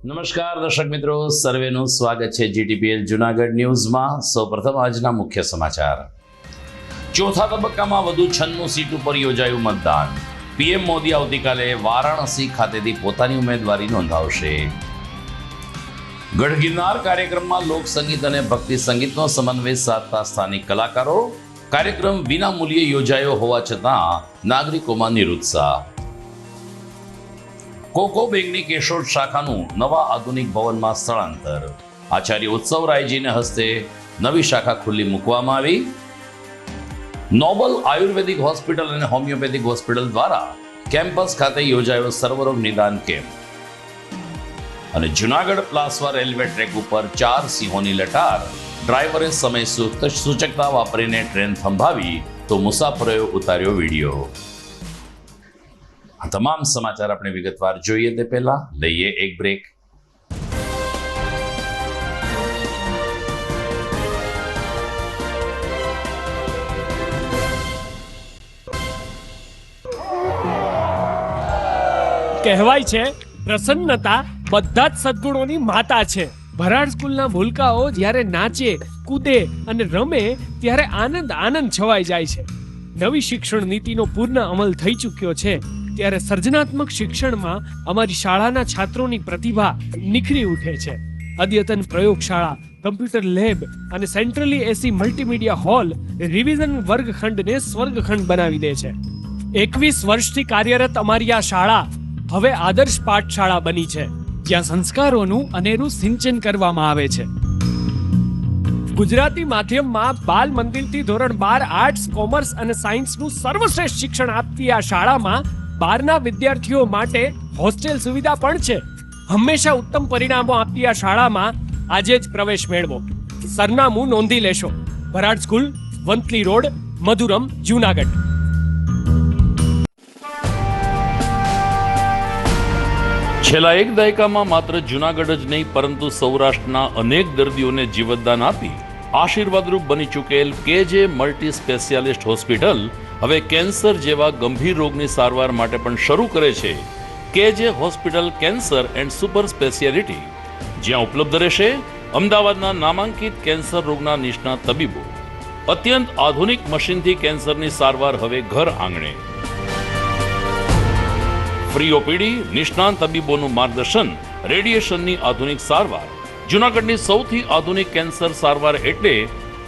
નમસ્કાર દર્શક મિત્રો, સર્વેનું સ્વાગત છે જીટીપીએલ જૂનાગઢ ન્યૂઝમાં. સૌપ્રથમ આજના મુખ્ય સમાચાર. ચોથા તબક્કામાં વધુ 96 સીટ ઉપર યોજાયું મતદાન. પીએમ મોદી આવતીકાલે વારાણસી ખાતેથી પોતાની ઉમેદવારી નોંધાવશે. ગઢ ગિરનાર કાર્યક્રમમાં લોક સંગીત અને ભક્તિ સંગીતનો સમન્વય સાધતા સ્થાનિક કલાકારો. કાર્યક્રમ વિના મૂલ્યે યોજાયો હોવા છતાં નાગરિકોમાં નિરુત્સાહ. કોકો બેંકની કેશોદ શાખાનું નવા આધુનિક ભવનમાં સ્થળાંતર. આચાર્ય ઉત્સવ રાયજીને હસ્તે નવી શાખા ખુલ્લી મૂકવામાં આવી. નોબલ આયુર્વેદિક હોસ્પિટલ અને હોમિયોપેથિક હોસ્પિટલ દ્વારા કેમ્પસ ખાતે યોજાયો સર્વરોગ નિદાન કેમ્પ. અને જૂનાગઢ પ્લાસવા રેલવે ટ્રેક ઉપર 4 સિંહોની લટાર. ડ્રાઈવરે સમય સૂચકતા વાપરીને ટ્રેન થંભાવી તો મુસાફરોએ ઉતાર્યો વિડીયો. આ તમામ સમાચાર આપણે વિગતવાર જોઈએ તે પહેલા લઈએ એક બ્રેક. કહેવાય છે પ્રસન્નતા બધા જ સદ્ગુણોની માતા છે. ભરાડ સ્કૂલના ભૂલકાઓ જ્યારે નાચે, કૂદે અને રમે ત્યારે આનંદ છવાઈ જાય છે. નવી શિક્ષણ નીતિનો પૂર્ણ અમલ થઈ ચૂક્યો છે ત્યારે સર્જનાત્મક શિક્ષણમાં અમારી શાળાના છાત્રોની પ્રતિભા નિખરી ઉઠે છે. અદ્યતન પ્રયોગશાળા, કમ્પ્યુટર લેબ અને સેન્ટ્રલી એસી મલ્ટીમીડિયા હોલ રિવિઝન વર્ગખંડને સ્વર્ગખંડ બનાવી દે છે. 21 વર્ષથી કાર્યરત અમારી આ શાળા હવે આદર્શ પાઠશાળા બની છે, જ્યાં સંસ્કારોનું અનેરું સિંચન કરવામાં આવે છે. ગુજરાતી માધ્યમમાં બાલ મંદિરથી ધોરણ 12 આર્ટ્સ, કોમર્સ અને સાયન્સનું સર્વશ્રેષ્ઠ શિક્ષણ આપતી આ શાળામાં 12ના વિદ્યાર્થીઓ માટે હોસ્ટેલ સુવિધા પણ છે. હંમેશા ઉત્તમ પરિણામો આપતી આ શાળામાં આજે જ પ્રવેશ મેળવો. સરનામું નોંધી લેશો. Bharad school, Vanthali road, Madhuram, Junagadh. છેલ્લા એક દાયકામાં માત્ર જૂનાગઢ જ નહીં પરંતુ સૌરાષ્ટ્રના અનેક દર્દીઓને જીવતદાન આપી આશીર્વાદરૂપ બની ચૂકેલ કેજે મલ્ટી સ્પેશિયાલિસ્ટ હોસ્પિટલ હવે કેન્સર જેવા ગંભીર રોગની સારવાર માટે પણ શરૂ કરે છે કેજે hospital cancer and super speciality, જ્યાં ઉપલબ્ધ રહેશે અમદાવાદના નામાંકિત કેન્સર રોગના નિષ્ણાત તબીબો. અત્યંત આધુનિક મશીનથી કેન્સરની સારવાર હવે ઘર આંગણે. ફ્રી ઓપીડી, નિષ્ણાંત તબીબોનું માર્ગદર્શન, રેડિયેશનની આધુનિક સારવાર. જૂનાગઢની સૌથી આધુનિક કેન્સર સારવાર એટલે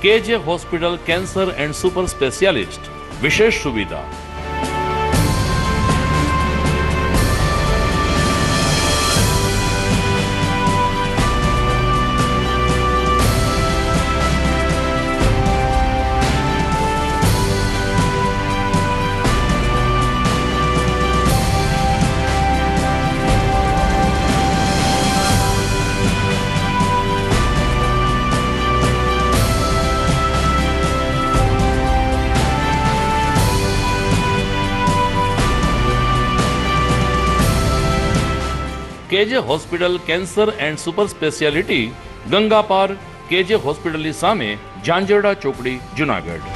કેજે hospital cancer and super specialist. વિશેષ સુવિધા. કેજે hospital cancer and super speciality, Ganga પાર, કેજે હોસ્પિટલની સામે, ઝાંઝરડા ચોકડી, Junagadh.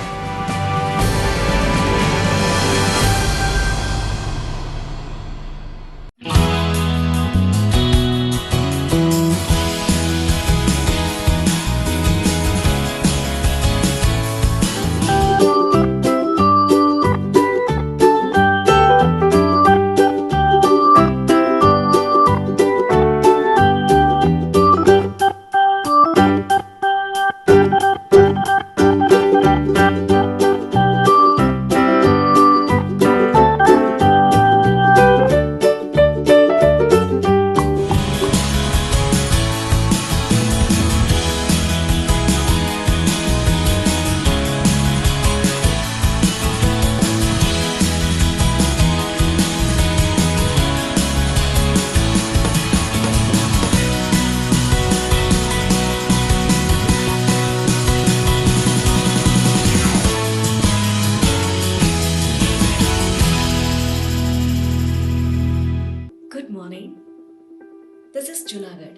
Good morning. This is Junagadh.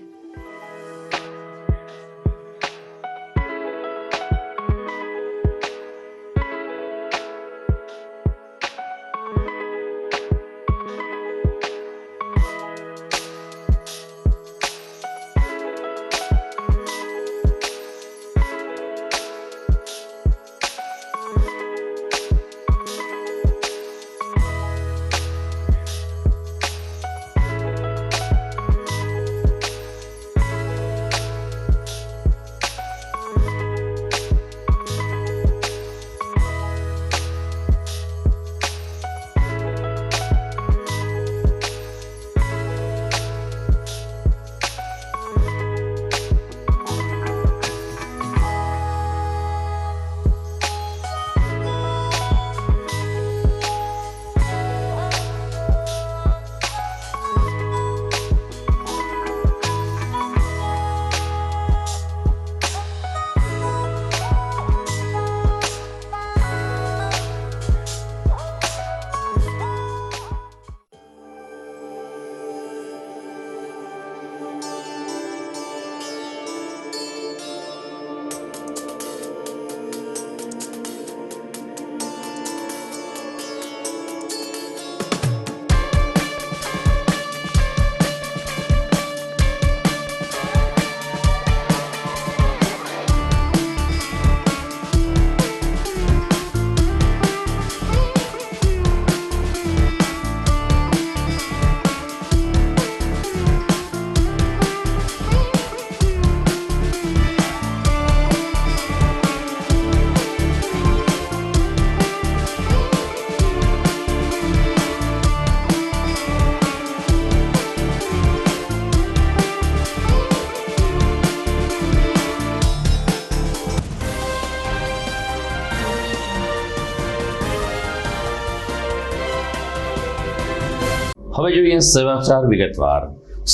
હવે જોઈએ સમાચાર વિગતવાર.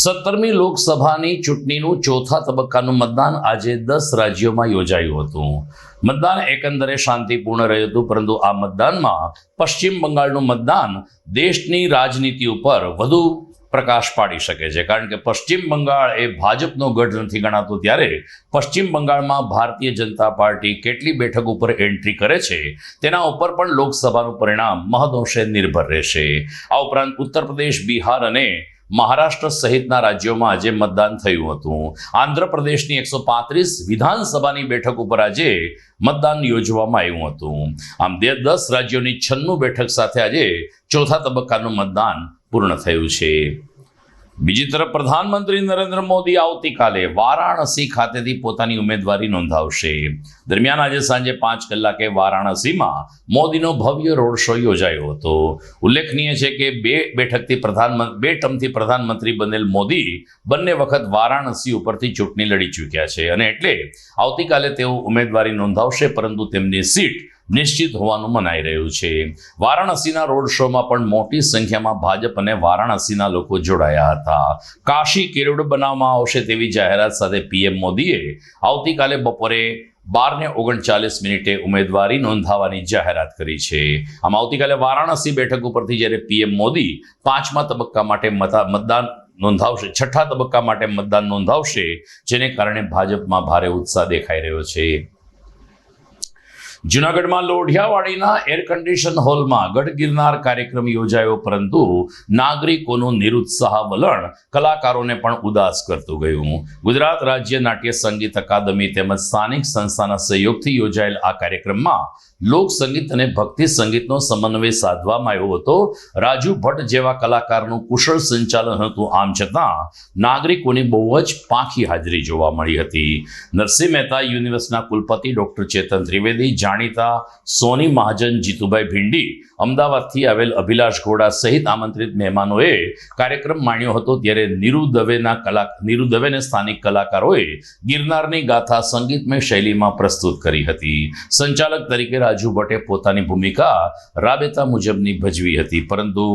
17મી લોકસભાની ચૂંટણીનું ચોથા તબક્કાનું મતદાન આજે 10 રાજ્યોમાં યોજાયું હતું. મતદાન એકંદરે શાંતિપૂર્ણ રહ્યું હતું, પરંતુ આ મતદાનમાં પશ્ચિમ બંગાળનું મતદાન દેશની રાજનીતિ ઉપર વધુ પ્રકાશ પાડી શકે છે, કારણ કે પશ્ચિમ બંગાળ એ ભાજપનો ગઢ નથી ગણાતો. ત્યારે પશ્ચિમ બંગાળમાં ભારતીય જનતા પાર્ટી કેટલી બેઠક ઉપર એન્ટ્રી કરે છે તેના ઉપર પણ લોકસભાનું પરિણામ મહદઅંશે નિર્ભર રહેશે. આ ઉપરાંત ઉત્તર પ્રદેશ, બિહાર અને મહારાષ્ટ્ર સહિતના રાજ્યોમાં આજે મતદાન થયું હતું. આંધ્રપ્રદેશની 135 વિધાનસભાની બેઠક ઉપર આજે મતદાન યોજવામાં આવ્યું હતું. આમ 10 રાજ્યોની 96 બેઠક સાથે આજે ચોથા તબક્કાનું મતદાન પૂર્ણ થયું છે. બીજી તરફ પ્રધાનમંત્રી નરેન્દ્ર મોદી આવતીકાલે વારાણસી ખાતેથી પોતાની ઉમેદવારી નોંધાવશે. દરમિયાન આજે સાંજે 5 કલાકે વારાણસીમાં મોદીનો ભવ્ય રોડ શો યોજાયો હતો. ઉલ્લેખનીય છે કે બે ટર્મથી પ્રધાનમંત્રી બનેલ મોદી બંને વખત વારાણસી ઉપરથી ચૂંટણી લડી ચૂક્યા છે અને એટલે આવતીકાલે તેઓ ઉમેદવારી નોંધાવશે, પરંતુ તેમની સીટ નિશ્ચિત હોવાનું મનાઈ રહ્યું છે. વારાણસીના રોડ શોમાં પણ મોટી સંખ્યામાં ભાજપ અને વારાણસીના લોકો જોડાયા હતા. કાશી કેરોડ બનાવવામાં આવશે તેવી જાહેરાત સાથે પીએમ મોદીએ આવતીકાલે બપોરે 12:39 ઉમેદવારી નોંધાવવાની જાહેરાત કરી છે. આમ આવતીકાલે વારાણસી બેઠક ઉપરથી જ્યારે પીએમ મોદી 5મા તબક્કા માટે મતદાન નોંધાવશે, 6ઠા તબક્કા માટે મતદાન નોંધાવશે, જેને કારણે ભાજપમાં ભારે ઉત્સાહ દેખાઈ રહ્યો છે. જૂનાગઢમાં લોઢિયાવાડીના એર કન્ડિશન હોલમાં ગઢ ગિરનાર કાર્યક્રમ યોજાયો, પરંતુ નાગરિકોનું નિરુત્સાહ વલણ કલાકારોને પણ ઉદાસ કરતું ગયું. ગુજરાત રાજ્ય નાટ્ય સંગીત અકાદમી તેમજ સ્થાનિક સંસ્થાના સહયોગથી યોજાયેલ આ કાર્યક્રમમાં લોક સંગીત અને ભક્તિ સંગીતનો સમન્વય સાધવામાં આવ્યો હતો. રાજુ ભટ્ટ જેવા કલાકારનું કુશળ સંચાલન હતું. આમ છતાં નાગરિકોની બહુ જ પાંખી હાજરી જોવા મળી હતી. નરસિંહ મહેતા યુનિવર્સિટીના કુલપતિ ડોક્ટર ચેતન ત્રિવેદી, જાણીતા સોની મહાજન, જીતુભાઈ ભીંડી, અમદાવાદથી આવેલ અભિલાષ ઘોડા સહિત આમંત્રિત મહેમાનોએ કાર્યક્રમ માણ્યો હતો. ત્યારે નીરુ દવેને સ્થાનિક કલાકારોએ ગિરનારની ગાથા સંગીતમય શૈલીમાં પ્રસ્તુત કરી હતી. સંચાલક તરીકે રાજુ ભટ્ટે પોતાની ભૂમિકા રાબેતા મુજબની ભજવી હતી, પરંતુ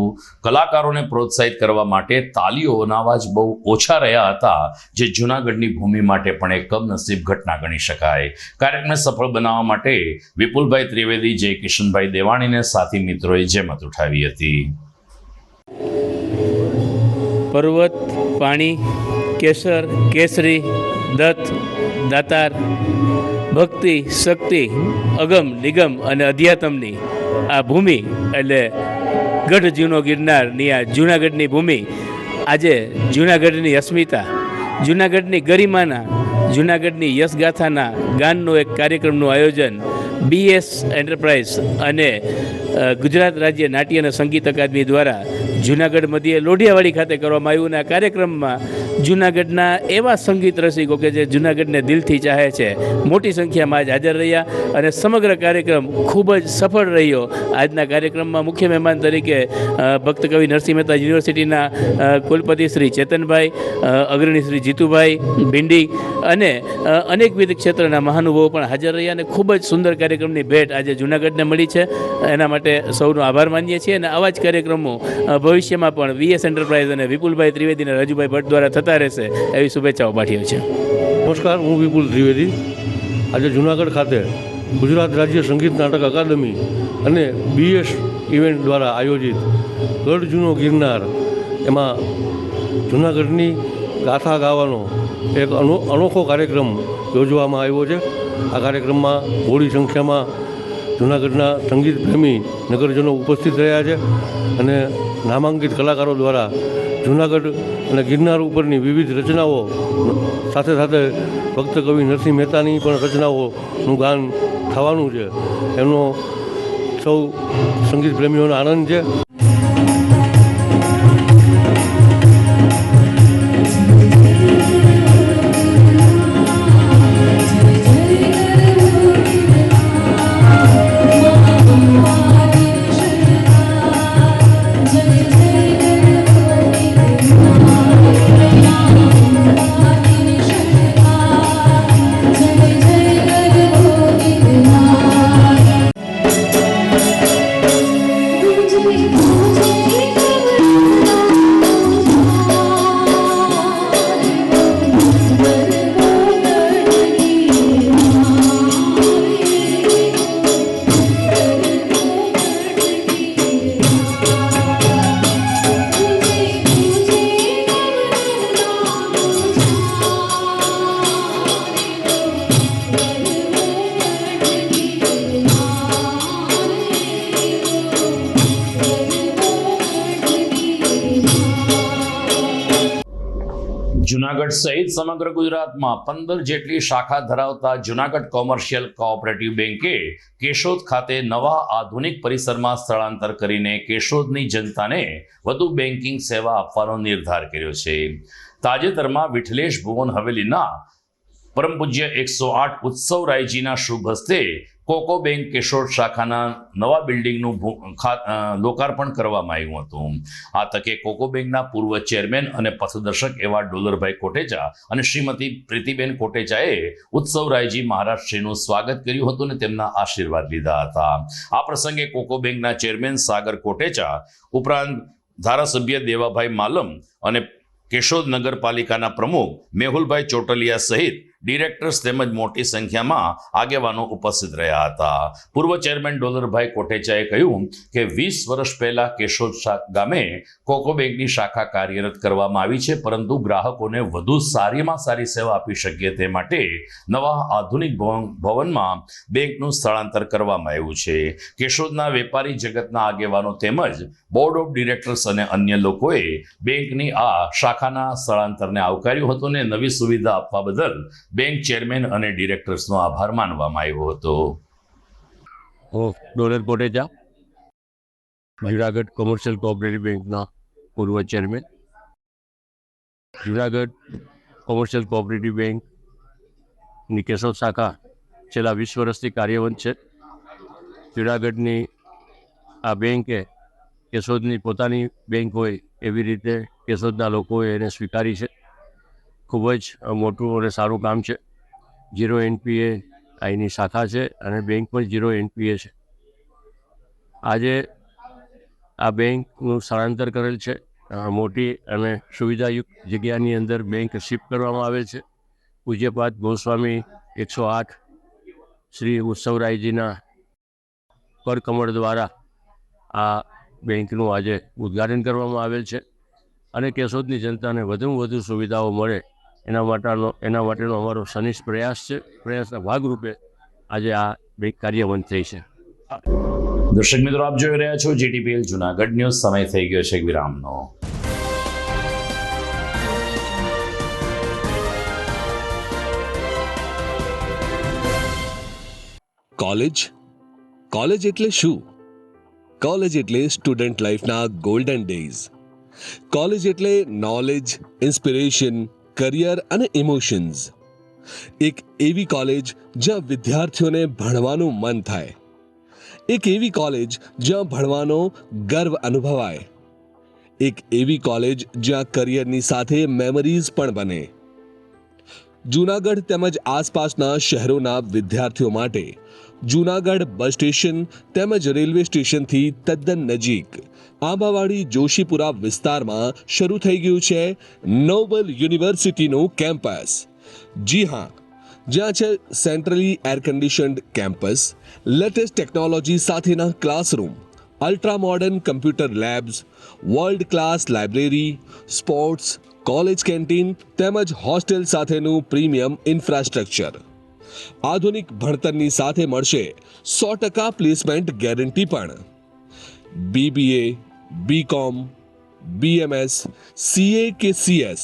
કલાકારોને પ્રોત્સાહિત કરવા માટે તાલીઓના અવાજ બહુ ઓછા રહ્યા હતા, જે જૂનાગઢની ભૂમિ માટે પણ એક કમનસીબ ઘટના ગણી શકાય. કાર્યક્રમને સફળ બનાવવા માટે વિપુલભાઈ ત્રિવેદી, જય કિશનભાઈ દેવાણીને સાથી મિત્રોએ જહેમત ઉઠાવી હતી. પર્વત, પાણી, કેસર, કેસરી, દત્ત, દાતાર, ભક્તિ, શક્તિ, અગમ, નિગમ અને અધ્યાત્મની આ ભૂમિ એટલે ગઢ જૂનો ગિરનારની આ જૂનાગઢની ભૂમિ આજે જૂનાગઢની અસ્મિતા, જૂનાગઢની ગરિમાના, જૂનાગઢની યશગાથાના ગાનનું એક કાર્યક્રમનું આયોજન BS એન્ટરપ્રાઇઝ અને ગુજરાત રાજ્ય નાટ્ય અને સંગીત અકાદમી દ્વારા જૂનાગઢ મધ્યે લોઢિયાવાડી ખાતે કરવામાં આવ્યું. અને આ કાર્યક્રમમાં જૂનાગઢના એવા સંગીત રસિકો કે જે જૂનાગઢને દિલથી ચાહે છે, મોટી સંખ્યામાં આજ હાજર રહ્યા અને સમગ્ર કાર્યક્રમ ખૂબ જ સફળ રહ્યો. આજના કાર્યક્રમમાં મુખ્ય મહેમાન તરીકે ભક્ત કવિ નરસિંહ મહેતા યુનિવર્સિટીના કુલપતિ શ્રી ચેતનભાઈ, અગ્રણી શ્રી જીતુભાઈ ભીંડી અને અનેકવિધ ક્ષેત્રના મહાનુભાવો પણ હાજર રહ્યા અને ખૂબ જ સુંદર કાર્યક્રમની ભેટ આજે જૂનાગઢને મળી છે. એના માટે સૌનો આભાર માનીએ છીએ અને આવા જ કાર્યક્રમો ભવિષ્યમાં પણ VS એન્ટરપ્રાઇઝ અને વિપુલભાઈ ત્રિવેદી અને રાજુભાઈ ભટ્ટ દ્વારા થતા રહેશે એવી શુભેચ્છાઓ પાઠવીએ છીએ. નમસ્કાર, હું વિપુલ ત્રિવેદી. આજે જૂનાગઢ ખાતે ગુજરાત રાજ્ય સંગીત નાટક અકાદમી અને BS ઇવેન્ટ દ્વારા આયોજિત ગઢ જૂનો ગિરનાર, એમાં જૂનાગઢની ગાથા ગાવાનો એક અનોખો કાર્યક્રમ યોજવામાં આવ્યો છે. આ કાર્યક્રમમાં મોટી સંખ્યામાં જૂનાગઢના સંગીત પ્રેમી નગરજનો ઉપસ્થિત રહ્યા છે અને નામાંકિત કલાકારો દ્વારા જૂનાગઢ અને ગિરનાર ઉપરની વિવિધ રચનાઓ સાથે સાથે ભક્ત કવિ નરસિંહ મહેતાની પણ રચનાઓનું ગાન થવાનું છે. એમનો સૌ સંગીત પ્રેમીઓનો આનંદ છે. Thank you. જુનાગઢ સહિત સમગ્ર ગુજરાતમાં 15 જેટલી શાખા ધરાવતા જુનાગઢ કોમર્શિયલ કોઓપરેટિવ બેંકે કેશોદ ખાતે નવા આધુનિક પરિસરમાં સ્થળાંતર કરીને કેશોદની જનતાને વધુ બેન્કિંગ સેવા આપવાનો નિર્ધાર કર્યો છે. તાજેતરમાં વિઠલેશ ભુવન હવેલીના પરમ પૂજ્ય 108 ઉત્સવરાયજીના શુભ હસ્તે કોકો બેંક કેશોદ શાખાના નવા બિલ્ડિંગનું લોકાર્પણ કરવામાં આવ્યું હતું. આ તકે કોકો બેંકના પૂર્વ ચેરમેન અને પથદર્શક એવા ડોલરભાઈ કોટેચા અને શ્રીમતી પ્રીતિબેન કોટેચાએ ઉત્સવરાયજી મહારાજશ્રીનું સ્વાગત કર્યું હતું અને તેમના આશીર્વાદ લીધા હતા. આ પ્રસંગે કોકો બેંકના ચેરમેન સાગર કોટેચા ઉપરાંત ધારાસભ્ય દેવાભાઈ માલમ અને કેશોદ નગરપાલિકાના પ્રમુખ મેહુલભાઈ ચોટલિયા સહિત ડિરેક્ટર્સ તેમજ મોટી સંખ્યામાં આગેવાનો ઉપસ્થિત રહ્યા હતા. પૂર્વ ચેરમેન ડોલરભાઈ કોટેચાએ કહ્યું કે 20 વર્ષ પહેલા કેશોદ ગામે કોકો બેંકની શાખા કાર્યરત કરવામાં આવી છે, પરંતુ ગ્રાહકોને વધુ સારીમાં સારી સેવા આપી શકીએ તે માટે નવા આધુનિક ભવનમાં બેંકનું સ્થળાંતર કરવામાં આવ્યું છે. કેશોદના વેપારી જગતના આગેવાનો તેમજ બોર્ડ ઓફ ડિરેક્ટર્સ અને અન્ય લોકોએ બેંકની આ શાખાના સ્થળાંતરને આવકાર્યું હતું અને નવી સુવિધા આપવા બદલ બેંક ચેરમેન અને ડિરેક્ટર્સનો આભાર માનવામાં આવ્યો હતો. હું dollar Kotecha, Junagadh commercial cooperative બેંકના પૂર્વ ચેરમેન. જુનાગઢ કોમર્શિયલ કોઓપરેટિવ બેંકની કેશોદ શાખા છેલ્લા 20 વર્ષથી કાર્યરત છે. જુનાગઢની આ બેંકે કેશોદની પોતાની બેંક હોય એવી રીતે કેશોદના લોકોએ એને સ્વીકારી છે. ખૂબ જ મોટું અને સારું કામ છે. 0 NPA અહીંની શાખા છે અને બેંક પણ 0 NPA છે. આજે આ બેંકનું સ્થળાંતર કરેલ છે. મોટી અને સુવિધાયુક્ત જગ્યાની અંદર બેંક શિફ્ટ કરવામાં આવે છે. પૂજ્યપાદ ગોસ્વામી 108 શ્રી ઉત્સવરાયજીના કરકમળ દ્વારા આ બેંકનું આજે ઉદ્ઘાટન કરવામાં આવેલ છે અને કેશોદની જનતાને વધુમાં વધુ સુવિધાઓ મળે એના માટેનો અમારો સનિષ્ઠ પ્રયાસ છે. પ્રયાસના ભાગરૂપે આજે આ બેંક કાર્યવંત થઈ છે. દર્શક મિત્રો, આપ જોઈ રહ્યા છો GTPL જુનાગઢ ન્યૂઝ. સમય થઈ ગયો છે વિરામનો. કોલેજ એટલે શું? કોલેજ એટલે સ્ટુડન્ટ લાઈફના ગોલ્ડન ડેઝ. કોલેજ એટલે નોલેજ, ઇન્સ્પિરેશન, કરિયર અને ઇમોશન્સ. એક એવી કોલેજ જ્યાં વિદ્યાર્થીઓને ભણવાનું મન થાય. એક એવી કોલેજ જ્યાં ભણવાનો ગર્વ અનુભવાય. એક એવી કોલેજ જ્યાં કરિયરની સાથે મેમરીઝ પણ બને. જૂનાગઢ તેમજ આસપાસના શહેરોના વિદ્યાર્થીઓ માટે જૂનાગઢ બસ સ્ટેશન તેમજ રેલવે સ્ટેશનથી તદ્દન નજીક આંબાવાડી જોશીપુરા વિસ્તારમાં શરૂ થઈ ગયું છે નોબલ યુનિવર્સિટીનું કેમ્પસ. જી હા, જ્યાં છે centrally air conditioned campus, latest technology સાથેના classroom, ultra modern computer labs, world class library, sports, college canteen તેમજ હોસ્ટેલ સાથેનું પ્રીમિયમ ઇન્ફ્રાસ્ટ્રક્ચર. આધુનિક ભણતરની સાથે મળશે 100% પ્લેસમેન્ટ ગેરંટી પણ. BBA, BCom, BMS, CA કે CS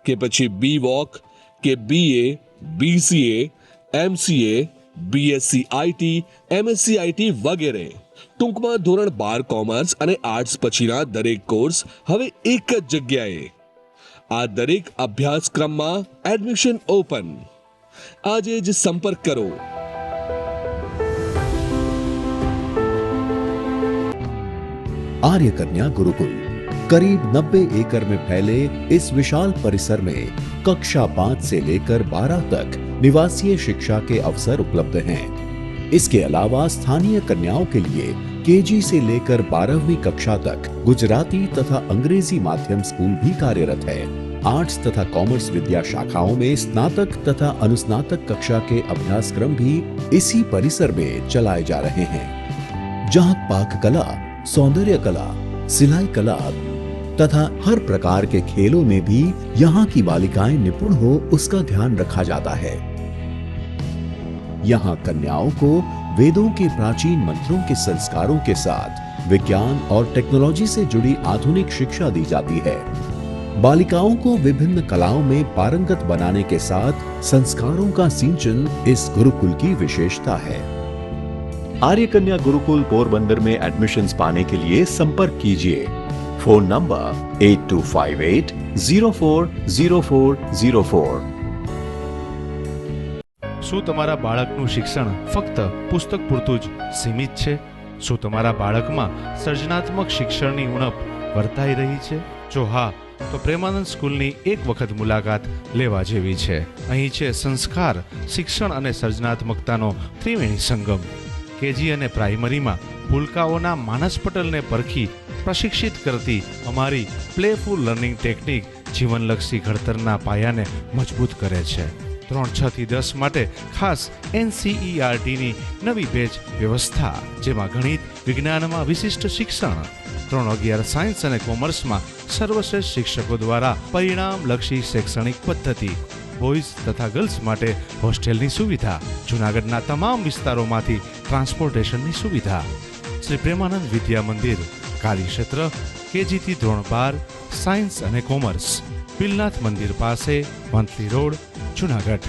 કે પછી BVoc કે BA, BCA, MCA, BSc IT, MSc IT વગેરે. ટૂંકમાં ધોરણ 12 કોમર્સ અને આર્ટ્સ પછીના દરેક કોર્સ હવે એક જ જગ્યાએ. આ દરેક અભ્યાસક્રમમાં એડમિશન ઓપન. આજે જ संपर्क करो. आर्य कन्या गुरुकुल करीब 90 एकड़ में फैले इस विशाल परिसर में कक्षा 5 से लेकर 12 तक निवासीय शिक्षा के अवसर उपलब्ध हैं. इसके अलावा स्थानीय कन्याओं के लिए KG से लेकर 12वीं कक्षा तक गुजराती तथा अंग्रेजी माध्यम स्कूल भी कार्यरत है. आर्ट्स तथा कॉमर्स विद्या शाखाओं में स्नातक तथा अनुस्नातक कक्षा के अभ्यासक्रम भी इसी परिसर में चलाए जा रहे हैं. जहां पाक कला, सौंदर्य कला, सिलाई कला तथा हर प्रकार के खेलों में भी यहाँ की बालिकाएं निपुण हो उसका ध्यान रखा जाता है. यहाँ कन्याओं को वेदों के प्राचीन मंत्रों के संस्कारों के साथ विज्ञान और टेक्नोलॉजी से जुड़ी आधुनिक शिक्षा दी जाती है. बालिकाओं को विभिन्न कलाओं में पारंगत बनाने के साथ संस्कारों का सिंचन इस गुरुकुल की विशेषता है। आर्य कन्या गुरुकुल पोरबंदर में एडमिशन्स पाने के लिए संपर्क कीजिए। Phone number 8258040404। શું તમારા બાળકનું શિક્ષણ ફક્ત પુસ્તક પૂરતું જ સીમિત છે? શું તમારા બાળકમાં સર્જનાત્મક શિક્ષણની ઉણપ વર્તાઈ રહી છે? જો હા, તો પ્રેમાનંદ સ્કૂલની એક વખત મુલાકાત લેવા જેવી છે. અહીં છે સંસ્કાર, શિક્ષણ અને સર્જનાત્મકતાનો ત્રિવેણી સંગમ. કેજી અને પ્રાઇમરીમાં ભૂલકાઓના માનસ પટલને પરખી પ્રશિક્ષિત કરતી અમારી પ્લેફુલ લર્નિંગ ટેકનિક જીવનલક્ષી ઘડતરના પાયાને મજબૂત કરે છે. 3-6 થી 10 માટે ખાસ NCERTની નવી બેચ વ્યવસ્થા, જેમાં ગણિત વિજ્ઞાનમાં વિશિષ્ટ શિક્ષણ, 3-11 સાયન્સ અને કોમર્સમાં સર્વશ્રેષ્ઠ શિક્ષકો દ્વારા પરિણામલક્ષી શૈક્ષણિક પદ્ધતિ, બોયઝ તથા ગર્લ્સ માટે હોસ્ટેલની સુવિધા, જૂનાગઢના તમામ વિસ્તારોમાંથી ટ્રાન્સપોર્ટેશનની સુવિધા. શ્રી પ્રેમાનંદ વિદ્યા મંદિર, કાર્યક્ષેત્ર KG થી ધોરણ 12, સાયન્સ અને કોમર્સ, પિલનાથ મંદિર પાસે, વંથલી રોડ, જૂનાગઢ.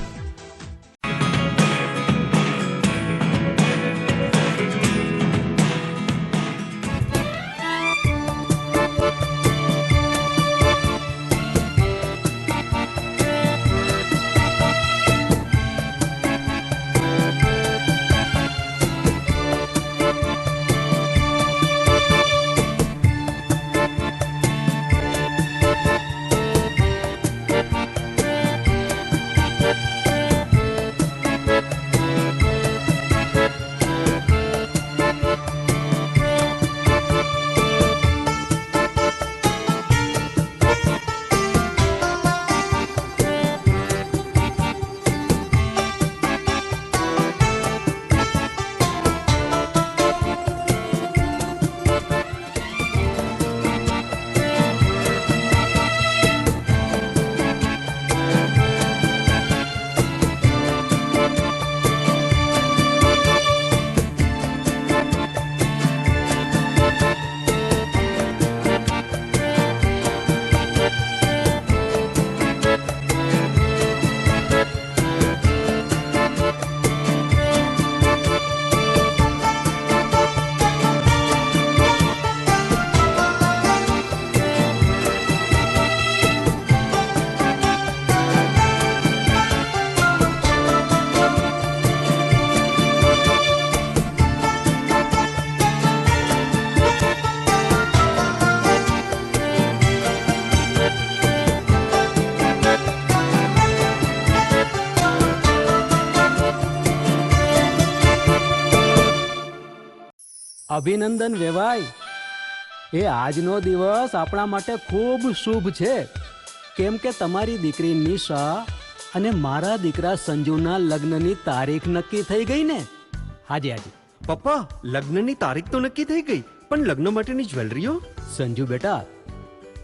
અભિનંદન વેવાય, એ આજનો દિવસ આપણા માટે ખૂબ શુભ છે, કેમ કે તમારી દીકરી નિશા અને મારા દીકરા સંજુના લગ્નની તારીખ નક્કી થઈ ગઈ ને. હાજી હાજી પપ્પા, લગ્નની તારીખ તો નક્કી થઈ ગઈ, પણ લગ્ન માટેની જ્વેલરીઓ? સંજુ બેટા,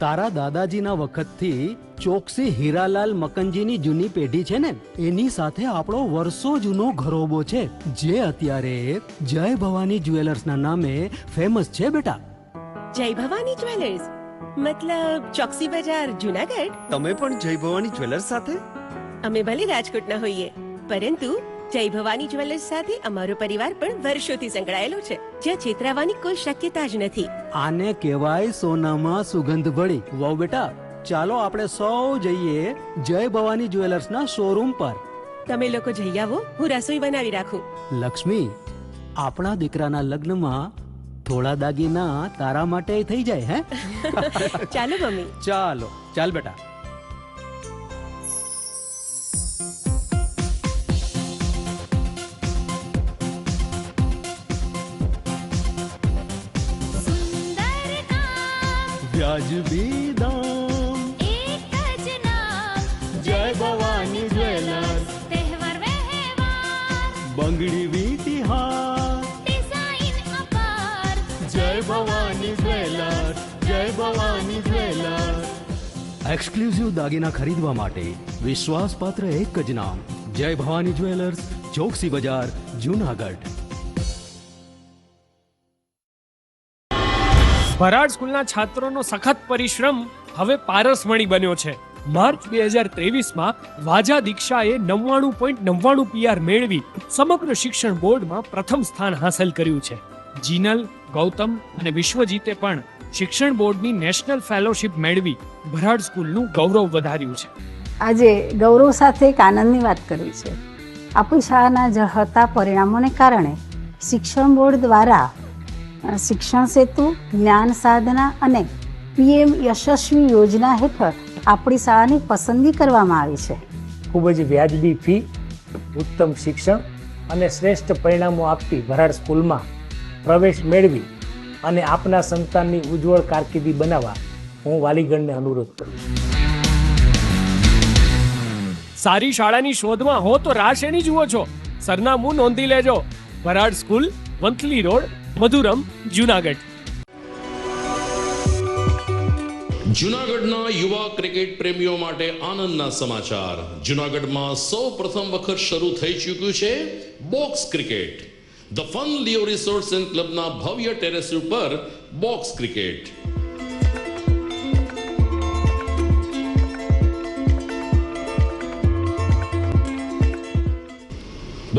તારા દાદાજીના વખતથી ચોકસી હીરાલાલ મકનજીની જૂની પેઢી છે ને, એની સાથે આપણો વર્ષો જૂનો ઘરોબો છે, જે અત્યારે જય ભવાની જ્વેલર્સના નામે ફેમસ છે બેટા. જય ભવાની જ્વેલર્સ મતલબ ચોકસી બજાર, જૂનાગઢ? તમે પણ જય ભવાની જ્વેલર્સ સાથે? અમે ભલે રાજકોટના હોઈએ, પરંતુ જય ભવાની જ્વેલર્સ સાથે અમારો પરિવાર પણ વર્ષોથી સંકળાયેલો છે, જ્યાં છેતરાવાની કોઈ શક્યતા જ નથી. આને કહેવાય સોનામાં સુગંધ ભળી. વાવ બેટા, ચાલો આપણે સૌ જઈએ જય ભવાની જ્વેલર્સના શોરૂમ પર. તમે લોકો જઈ આવો, હું રસોઈ બનાવી રાખું. લક્ષ્મી, આપણા દીકરાના લગ્નમાં થોડા દાગીના તારા માટે થઈ જાય. હે ચાલો મમ્મી. ચાલો ચાલ બેટા. વ્યાજબી દામ, એક જ નામ, જય ભવાની જ્વેલર્સ. તહેવાર વ્યવહાર, બંગડી વીટી હાર, ડિઝાઇન અપાર, જય ભવાની જ્વેલર્સ, જય ભવાની જ્વેલર્સ. એક્સક્લુઝિવ દાગીના ખરીદવા માટે વિશ્વાસપાત્ર એક જ નામ, જય ભવાની જ્વેલર્સ, ચોકસી બજાર, જૂનાગઢ. ભરાડ સ્કૂલના છાત્રોનો સખત પરિશ્રમ હવે પારસમણી બન્યો છે. માર્ચ 2023માં વાજા દીક્ષાએ 99.99 PR મેળવી સમગ્ર શિક્ષણ બોર્ડમાં પ્રથમ સ્થાન હાંસલ કર્યું છે. જીનલ, ગૌતમ અને વિશ્વજીતે પણ શિક્ષણ બોર્ડની નેશનલ ફેલોશિપ મેળવી ભરાડ સ્કૂલનું ગૌરવ વધાર્યું છે. આજે ગૌરવ સાથે એક આનંદની વાત કરવી છે. આપણી શાળાના ઝળહળતા પરિણામોને કારણે શિક્ષણ બોર્ડ દ્વારા શિક્ષણ સેતુ, જ્ઞાન સાધના અને PM યશસ્વી યોજના હેઠળ આપણી શાળાની પસંદગી કરવામાં આવી છે. ખૂબ જ વ્યાજબી ફી, ઉત્તમ શિક્ષણ અને શ્રેષ્ઠ પરિણામો આપતી ભરાડ સ્કૂલમાં પ્રવેશ મેળવી અને આપના સંતાનની ઉજ્જવળ કારકિર્દી બનાવવા હું વાલીગણને અનુરોધ કરું છું. સારી શાળાની શોધમાં હો તો રાહ શેની જુઓ છો? સરનામું નોંધી લેજો. Bharad school, Vanthali road, Madhuram, Junagadh. જૂનાગઢના યુવા ક્રિકેટ પ્રેમીઓ માટે આનંદના સમાચાર. જૂનાગઢમાં સૌ પ્રથમ વખત શરૂ થઈ ચૂક્યું છે box cricket. The fun Leo resorts and ક્લબના ભવ્ય ટેરેસ ઉપર બોક્સ ક્રિકેટ.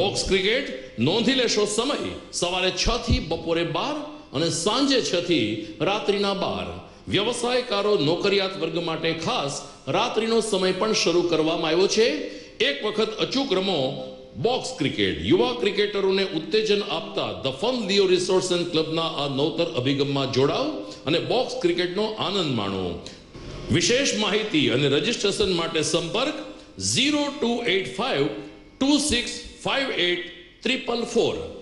બોક્સ ક્રિકેટ નોંધી લેશો સમય સવારે 6 થી બપોરે 12 અને સાંજે 6 થી રાત્રિના 12. વ્યવસાયકારો, નોકરિયાત વર્ગ માટે ખાસ રાત્રિનો સમય પણ શરૂ કરવામાં આવ્યો છે. એક વખત અચૂક રમો બોક્સ ક્રિકેટ. યુવા ક્રિકેટરોને ઉત્તેજન આપતા the fun Leo resorts and ક્લબના આ નવતર અભિગમમાં જોડાઓ અને બોક્સ ક્રિકેટનો આનંદ માણો. વિશેષ માહિતી અને રજીસ્ટ્રેશન માટે સંપર્ક 0285 2658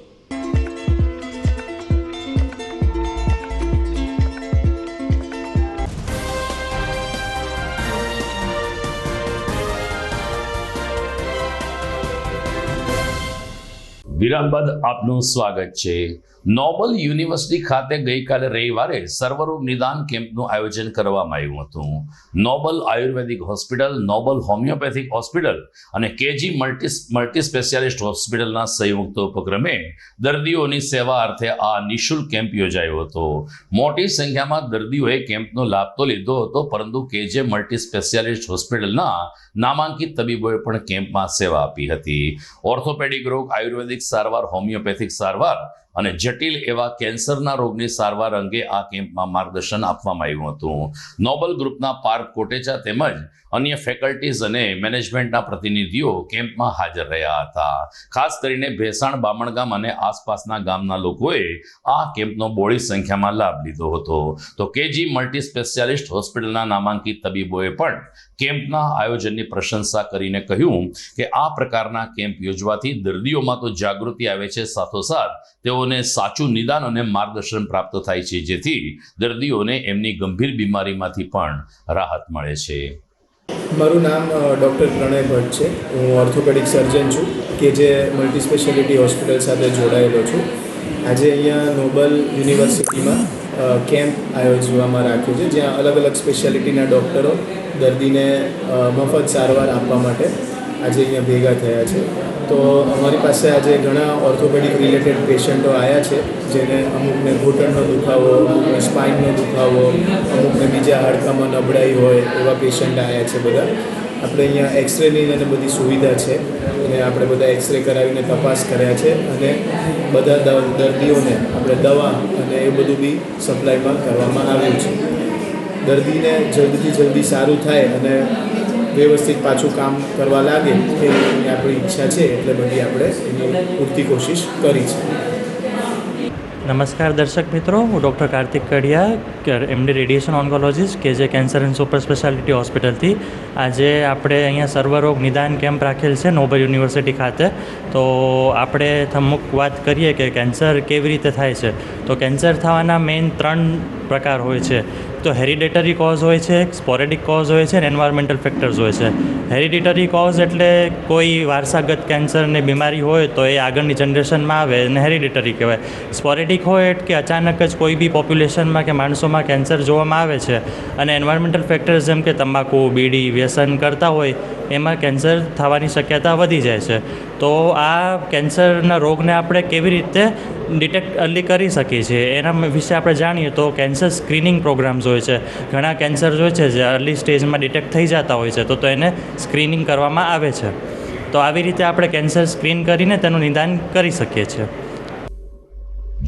વિરામ બાદ આપનું સ્વાગત છે. નોબલ યુનિવર્સિટી ખાતે ગઈકાલે રવિવારે સર્વરોગ નિદાન કેમ્પનું આયોજન કરવામાં આવ્યું હતું. નોબલ આયુર્વેદિક હોસ્પિટલ, નોબલ હોમિયોપેથિક હોસ્પિટલ અને કેજી મલ્ટી સ્પેશિયાલિસ્ટ હોસ્પિટલના સંયુક્ત ઉપક્રમે દર્દીઓની સેવા અર્થે આ નિઃશુલ્ક કેમ્પ યોજાયો હતો. મોટી સંખ્યામાં દર્દીઓએ કેમ્પનો લાભ તો લીધો હતો, પરંતુ કેજે મલ્ટી સ્પેશિયાલિસ્ટ હોસ્પિટલના નામાંકિત તબીબોએ પણ કેમ્પમાં સેવા આપી હતી. ઓર્થોપેડિક રોગ, આયુર્વેદિક સારવાર, હોમિયોપેથિક સારવાર અને જટિલ એવા કેન્સરના રોગની સારવાર અંગે આ કેમ્પમાં માર્ગદર્શન આપવામાં આવ્યું હતું. નોબલ ગ્રુપના પાર્થ કોટેચા તેમજ અન્ય ફેકલ્ટીઝ અને મેનેજમેન્ટના પ્રતિનિધિઓ કેમ્પમાં હાજર રહ્યા હતા. ખાસ કરીને ભેસાણ, બામણગામ અને આસપાસના ગામના લોકોએ આ કેમ્પનો બહોળી સંખ્યામાં લાભ લીધો હતો. તો કેજી મલ્ટી સ્પેશિયાલિસ્ટ હોસ્પિટલના નામાંકિત તબીબોએ પણ કેમ્પના આયોજનની પ્રશંસા કરીને કહ્યું કે આ પ્રકારના કેમ્પ યોજવાથી દર્દીઓમાં તો જાગૃતિ આવે છે, સાથોસાથ તેઓને સાચું નિદાન અને માર્ગદર્શન પ્રાપ્ત થાય છે, જેથી દર્દીઓને એમની ગંભીર બીમારીમાંથી પણ રાહત મળે છે. મારું નામ ડૉક્ટર પ્રણય ભટ્ટ છે. હું ઓર્થોપેડિક સર્જન છું કે જે મલ્ટી સ્પેશિયાલિટી હોસ્પિટલ સાથે જોડાયેલો છું. આજે અહીંયા નોબલ યુનિવર્સિટીમાં કેમ્પ આયોજવામાં રાખ્યો છે, જ્યાં અલગ અલગ સ્પેશિયાલિટીના ડૉક્ટરો દર્દીને મફત સારવાર આપવા માટે આજે અહીંયા ભેગા થયા છે. તો અમારી પાસે આજે ઘણા ઓર્થોપેડિક રિલેટેડ પેશન્ટો આવ્યા છે, જેને અમુકને ઘૂંટણનો દુખાવો, અમુકને સ્પાઇનનો દુખાવો, અમુકને બીજા હાડકામાં નબળાઈ હોય એવા પેશન્ટ આવ્યા છે બધા. આપણે અહીંયા એક્સરેની અને બધી સુવિધા છે અને આપણે બધા એક્સરે કરાવીને તપાસ કર્યા છે અને બધા દર્દીઓને આપણે દવા અને એ બધું બી સપ્લાયમાં કરવામાં આવ્યું છે. દર્દીને જલ્દીથી જલ્દી સારું થાય અને વ્યવસ્થિત પાછું કામ કરવા લાગે એવી આપણી ઈચ્છા છે, એટલે બધી આપણે એની પૂરતી કોશિશ કરી છે. નમસ્કાર દર્શક મિત્રો, હું ડૉક્ટર કાર્તિક કડિયા, એમડી રેડિયેશન ઓન્કોલોજીસ્ટ કે જે કેન્સર એન્ડ સુપર સ્પેશિયાલિટી હોસ્પિટલથી. આજે આપણે અહીંયા સર્વરોગ નિદાન કેમ્પ રાખેલ છે નોબલ યુનિવર્સિટી ખાતે. તો આપણે અમુક વાત કરીએ કે કેન્સર કેવી રીતે થાય છે. તો કેન્સર થવાના મેઇન 3 પ્રકાર હોય છે. તો હેરિડેટરી કોઝ હોય છે, સ્પોરેડિક કોઝ હોય છે અને એન્વાયરમેન્ટલ ફેક્ટર્સ હોય છે. હેરિડિટરી કોઝ એટલે કોઈ વારસાગત કેન્સરની બીમારી હોય તો એ આગળની જનરેશનમાં આવે અને હેરિડિટરી કહેવાય. સ્પોરેડિક હોય કે અચાનક જ કોઈ બી પોપ્યુલેશનમાં કે માણસોમાં કેન્સર જોવામાં આવે છે. અને એન્વાયરમેન્ટલ ફેક્ટર્સ જેમ કે તમાકુ, બીડી, વ્યસન કરતા હોય એમાં કેન્સર થવાની શક્યતા વધી જાય છે. તો આ કેન્સરના રોગને આપણે કેવી રીતે ડિટેક્ટ અર્લી કરી શકીએ છીએ. એના વિશે આપણે જાણીએ તો કેન્સર સ્ક્રીનિંગ પ્રોગ્રામ્સ હોય છે. ઘણા કેન્સર હોય છે જે અર્લી સ્ટેજમાં ડિટેક્ટ થઈ જતા હોય છે તો એને સ્ક્રીનિંગ કરવામાં આવે છે. તો આવી રીતે આપણે કેન્સર સ્ક્રીન કરીને તેનું નિદાન કરી શકીએ છીએ.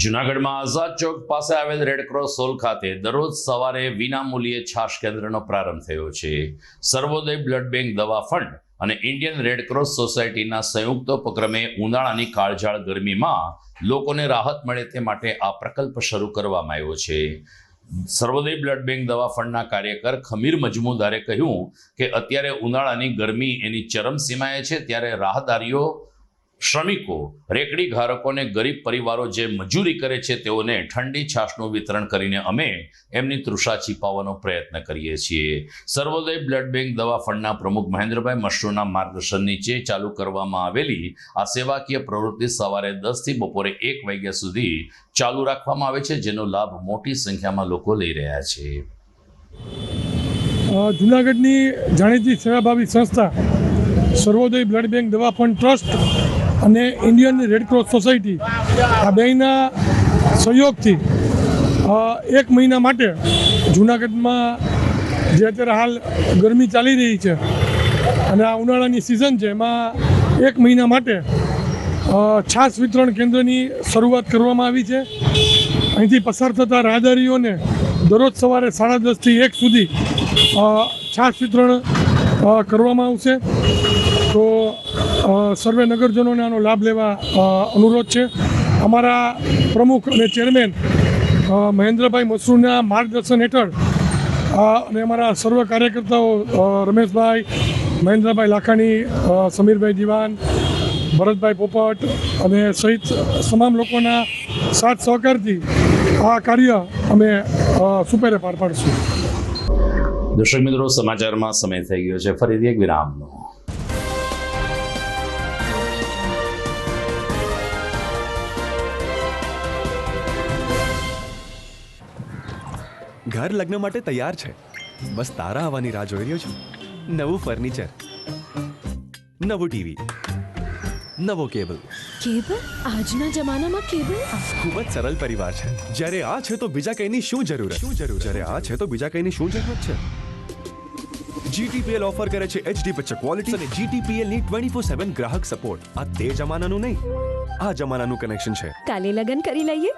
જૂનાગઢમાં આઝાદ ચોક પાસે આવેલ રેડક્રોસ હોલ ખાતે દરરોજ સવારે વિનામૂલ્યે છાશ કેન્દ્રનો પ્રારંભ થયો છે. સર્વોદય બ્લડ બેંક દવા ફંડ અને ઇન્ડિયન રેડક્રોસ સોસાયટીના સંયુક્ત ઉપક્રમે ઉનાળાની કાળઝાળ ગરમીમાં લોકોને રાહત મળે તે માટે આ પ્રકલ્પ શરૂ કરવામાં આવ્યો છે. સર્વોદય બ્લડ બેંક દવા ફંડના કાર્યકર ખમીર મજમુદારે કહ્યું કે અત્યારે ઉનાળાની ગરમી એની ચરમસીમાએ છે, ત્યારે રાહદારીઓ, શ્રમિકો, રેકડી ધારકોને ગરીબ પરિવારો જે મજૂરી કરે છે તેઓને ઠંડી છાશનું વિતરણ કરીને અમે એમની તૃષા છીપાવવાનો પ્રયત્ન કરીએ છીએ. સર્વોદય બ્લડ બેંક દવા ફંડના પ્રમુખ મહેન્દ્રભાઈ મશરૂના માર્ગદર્શન નીચે ચાલુ કરવામાં આવેલી આ સેવાકીય પ્રવૃત્તિ સવારે 10 થી બપોરે 1 વાગ્યા સુધી ચાલુ રાખવામાં આવે છે, જેનો લાભ મોટી સંખ્યામાં લોકો લઈ રહ્યા છે. જૂનાગઢની જાણીતી સેવાભાવી સંસ્થા સર્વોદય બ્લડ બેંક દવા ફંડ ટ્રસ્ટ અને ઇન્ડિયન રેડક્રોસ સોસાયટી આ બેયના સહયોગથી 1 મહિના માટે જૂનાગઢમાં જે અત્યારે હાલ ગરમી ચાલી રહી છે અને આ ઉનાળાની સિઝન છે એમાં 1 મહિના માટે છાશ વિતરણ કેન્દ્રની શરૂઆત કરવામાં આવી છે. અહીંથી પસાર થતા રાહદારીઓને દરરોજ સવારે 10:30 થી 1 સુધી છાશ વિતરણ કરવામાં આવશે. તો સર્વે નગરજનોને આનો લાભ લેવા અનુરોધ છે. અમારા પ્રમુખ અને ચેરમેન મહેન્દ્રભાઈ મસરૂના માર્ગદર્શન હેઠળ અને અમારા સર્વ કાર્યકર્તાઓ રમેશભાઈ, મહેન્દ્રભાઈ લાખાણી, સમીરભાઈ દિવાન, ભરતભાઈ પોપટ અને સહિત તમામ લોકોના સાથ સહકારથી આ કાર્ય અમે સુપેરે પાર પાડશું. દર્શક મિત્રો, સમાચારમાં સમય થઈ ગયો છે ફરીથી એક વિરામનો. ઘર લગ્ન માટે તૈયાર છે, બસ તારા આવવાની રાહ જોઈ રહ્યો છું. નવું ફર્નિચર, નવું ટીવી, નવો કેબલ. આજના જમાનામાં કેબલ ખૂબ જ સરળ પરિવાર છે. જ્યારે આ છે તો બીજા કંઈની શું જરૂર? જ્યારે આ છે તો બીજા કંઈની શું જરૂરત છે? GTPL ઓફર કરે છે HD પિક્ચર ક્વોલિટી અને GTPL ની 24/7 ગ્રાહક સપોર્ટ. આ તે જમાનાનું નહીં, આ જમાનાનું કનેક્શન છે. કાલે લગન કરી લઈએ.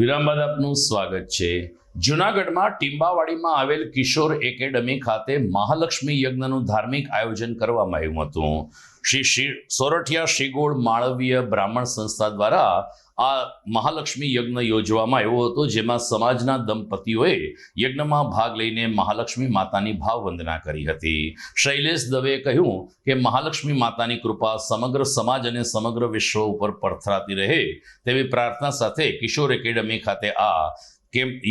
વિરામ બાદ આપનું સ્વાગત છે. જૂનાગઢમાં ટીંબાવાડીમાં આવેલ કિશોર એકેડમી ખાતે મહાલક્ષ્મી યજ્ઞનું ધાર્મિક આયોજન કરવામાં આવ્યું હતું. શ્રી સોરઠિયા શ્રીગોળ માળવીય બ્રાહ્મણ સંસ્થા દ્વારા આ મહાલક્ષ્મી યજ્ઞ યોજવામાં આવ્યો હતો, જેમાં સમાજના દંપતીઓએ યજ્ઞમાં ભાગ લઈને મહાલક્ષ્મી માતાની ભાવવંદના કરી હતી. શૈલેષ દવેએ કહ્યું કે મહાલક્ષ્મી માતાની કૃપા સમગ્ર સમાજ અને સમગ્ર વિશ્વ ઉપર પરથરાતી રહે તેવી પ્રાર્થના સાથે કિશોર એકેડમી ખાતે આ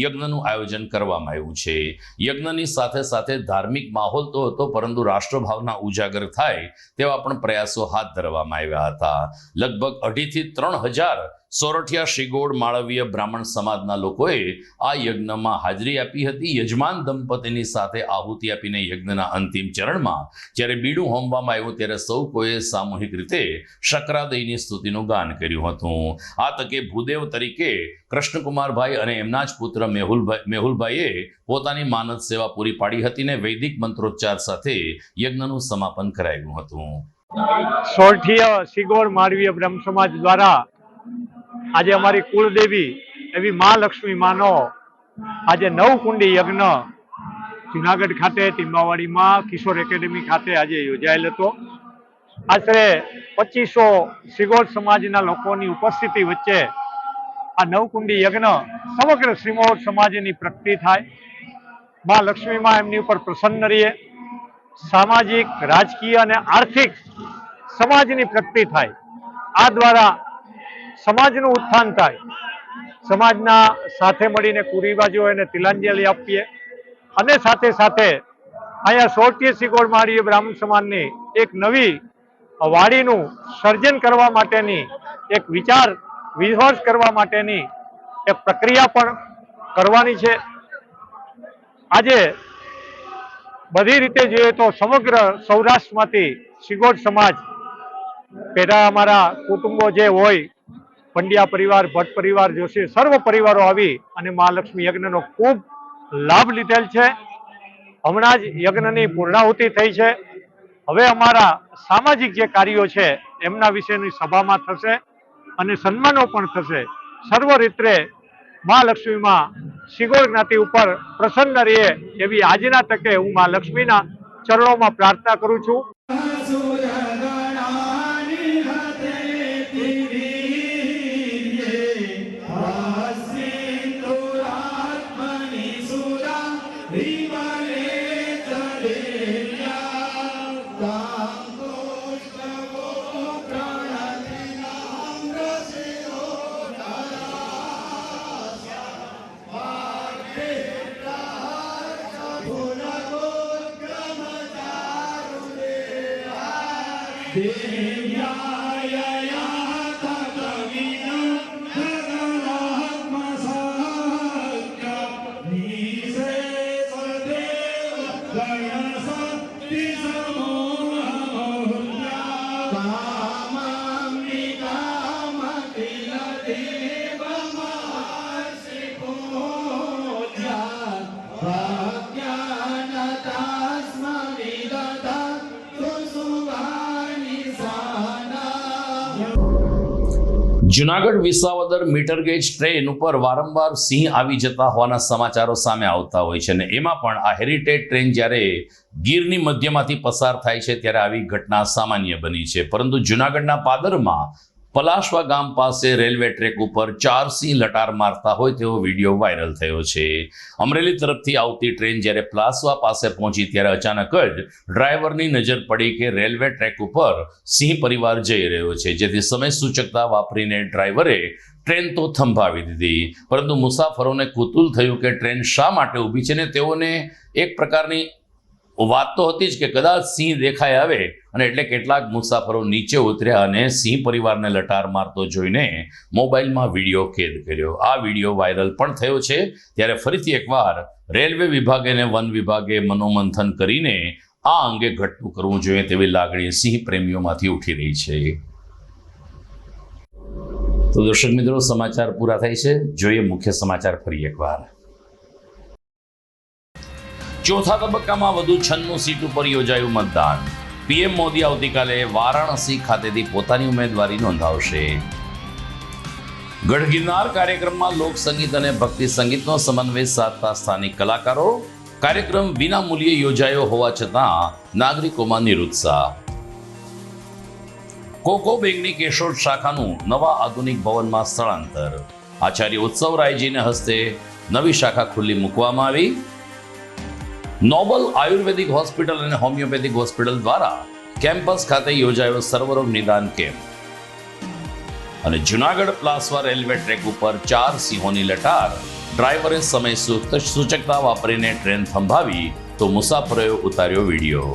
યજ્ઞનું આયોજન કરવામાં આવ્યું છે. યજ્ઞની સાથે સાથે ધાર્મિક માહોલ તો હતો, પરંતુ રાષ્ટ્રભાવના ઉજાગર થાય તેવા પણ પ્રયાસો હાથ ધરવામાં આવ્યા હતા. લગભગ 2,500 થી 3,000 સોરઠિયા શ્રીગોળ માળવીય બ્રાહ્મણ સમાજના લોકોએ આ યજ્ઞમાં હાજરી આપી હતી. યજમાન દંપતીની સાથે આહુતિ આપીને યજ્ઞના અંતિમ ચરણમાં જ્યારે બીડું હોમવામાં આવ્યું ત્યારે સૌ કોઈએ સામૂહિક રીતે શકરાદયની સ્તુતિનું ગાન કર્યું હતું. આ તકે ભૂદેવ તરીકે કૃષ્ણકુમારભાઈ અને એમના જ પુત્ર મેહુલભાઈએ પોતાની માનદ સેવા પૂરી પાડી હતી ને વૈદિક મંત્રોચ્ચાર સાથે યજ્ઞનું સમાપન કરાયું હતું. સોરઠીય શ્રીગોળ માળવીય બ્રહ્મ સમાજ દ્વારા આજે અમારી કુળદેવી એવી મહાલક્ષ્મી માનો આજે 9 કુંડી યજ્ઞ જુનાગઢ ખાતે ટીંબાવાડીમાં કિશોર એકેડમી ખાતે આજે યોજાયેલ હતો. આશરે 2500 શ્રીગોળ સમાજના લોકોની ઉપસ્થિતિ વચ્ચે આ 9 કુંડી યજ્ઞ સમગ્ર શ્રીમોળ સમાજની પ્રગતિ થાય, મહાલક્ષ્મીમાં એમની ઉપર પ્રસન્ન રહીએ, સામાજિક, રાજકીય અને આર્થિક સમાજની પ્રગતિ થાય. આ દ્વારા સમાજનું ઉત્થાન થાય. સમાજના સાથે મળીને કુરિવાજોને તિલાંજલિ આપીએ અને સાથે સાથે અહીંયા સોરઠીય શ્રીગોળ માળવીય બ્રાહ્મણ સમાજની એક નવી વાડીનું સર્જન કરવા માટેની એક વિચાર વિમર્શ કરવા માટેની એક પ્રક્રિયા પણ કરવાની છે. આજે બધી રીતે જોઈએ તો સમગ્ર સૌરાષ્ટ્રમાંથી શ્રીગોળ સમાજ પેલા અમારા કુટુંબો જે હોય, પંડ્યા પરિવાર, ભટ્ટ પરિવાર, જોશી સર્વ પરિવારો આવી અને મહાલક્ષ્મી યજ્ઞનો ખૂબ લાભ લીધેલ છે. હમણાં જ યજ્ઞની પૂર્ણાહુતિ થઈ છે. હવે અમારા સામાજિક જે કાર્યો છે એમના વિશેની સભામાં થશે અને સન્માનો પણ થશે. સર્વ રીતે મહાલક્ષ્મીમાં શ્રીગોળ જ્ઞાતિ ઉપર પ્રસન્ન રહે એવી આજના તકે હું મહાલક્ષ્મીના ચરણોમાં પ્રાર્થના કરું છું. Junagadh Visavadar metre gauge train ઉપર વારંવાર સિંહ આવી જતા હોવાના સમાચારો સામે આવતા હોય છે અને એમાં પણ આ હેરિટેજ ટ્રેન જ્યારે ગીરની મધ્યમાંથી પસાર થાય છે ત્યારે આવી ઘટના સામાન્ય બની છે. પરંતુ જુનાગઢના પાદરમાં પલાશવા ગામ પાસે રેલવે ટ્રેક ઉપર 4 સિંહ લટાર મારતા હોય તેવો વિડીયો વાયરલ થયો છે. અમરેલી તરફથી આવતી ટ્રેન જ્યારે પલાશવા પાસે પહોંચી ત્યારે અચાનક જ ડ્રાઈવરની નજર પડી કે રેલવે ટ્રેક ઉપર સિંહ પરિવાર જઈ રહ્યો છે, જેથી સમય સૂચકતા વાપરીને ડ્રાઈવરે ટ્રેન તો થંભાવી દીધી. પરંતુ મુસાફરોને કુતૂહલ થયું કે ટ્રેન શા માટે ઊભી છે ને તેઓને એક પ્રકારની વાત તો હતી જ કે કદાચ સિંહ દેખાઈ આવે અને એટલે કેટલાક મુસાફરો નીચે ઉતર્યા અને સિંહ પરિવારને લટાર મારતો જોઈને મોબાઈલમાં વિડીયો કેદ કર્યો. આ વિડીયો વાયરલ પણ થયો છે. ત્યારે ફરીથી એકવાર રેલવે વિભાગે અને વન વિભાગે મનોમંથન કરીને આ અંગે ઘટતું કરવું જોઈએ તેવી લાગણી સિંહ પ્રેમીઓમાંથી ઉઠી રહી છે. તો દર્શક મિત્રો, સમાચાર પૂરા થાય છે. જોઈએ મુખ્ય સમાચાર ફરી એકવાર. ચોથા તબક્કામાં વધુ 96 સીટ ઉપર યોજાયું મતદાન. પીએમ મોદી આવતીકાલે વારાણસી ખાતેથી પોતાની ઉમેદવારી નોંધાવશે. ગઢ ગિરનાર કાર્યક્રમમાં લોક સંગીત અને ભક્તિ સંગીતનો સમન્વય સાધતા સ્થાનિક કલાકારો. કાર્યક્રમ વિના મૂલ્યે યોજાયો હોવા છતાં નાગરિકોમાં નિરુત્સાહ. કોકો બેંકની કેશોદ શાખાનું નવા આધુનિક ભવનમાં સ્થળાંતર. આચાર્ય ઉત્સવ રાયજીના હસ્તે નવી શાખા ખુલ્લી મૂકવામાં આવી. નોબલ આયુર્વેદિક હોસ્પિટલ અને હોમિયોપેથિક હોસ્પિટલ દ્વારા કેમ્પસ ખાતે યોજાયો સર્વરોગ નિદાન કેમ્પ. અને જુનાગઢ પ્લાસવા રેલવે ટ્રેક ઉપર 4 સિંહોની લટાર. ડ્રાઈવરે સમય સૂચકતા વાપરીને ટ્રેન થંભાવી તો મુસાફરોએ ઉતાર્યો વિડીયો.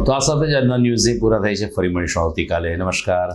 તો આ સાથે જ આજના ન્યૂઝ પૂરા થાય છે. ફરી મળીશું આવતીકાલે. નમસ્કાર.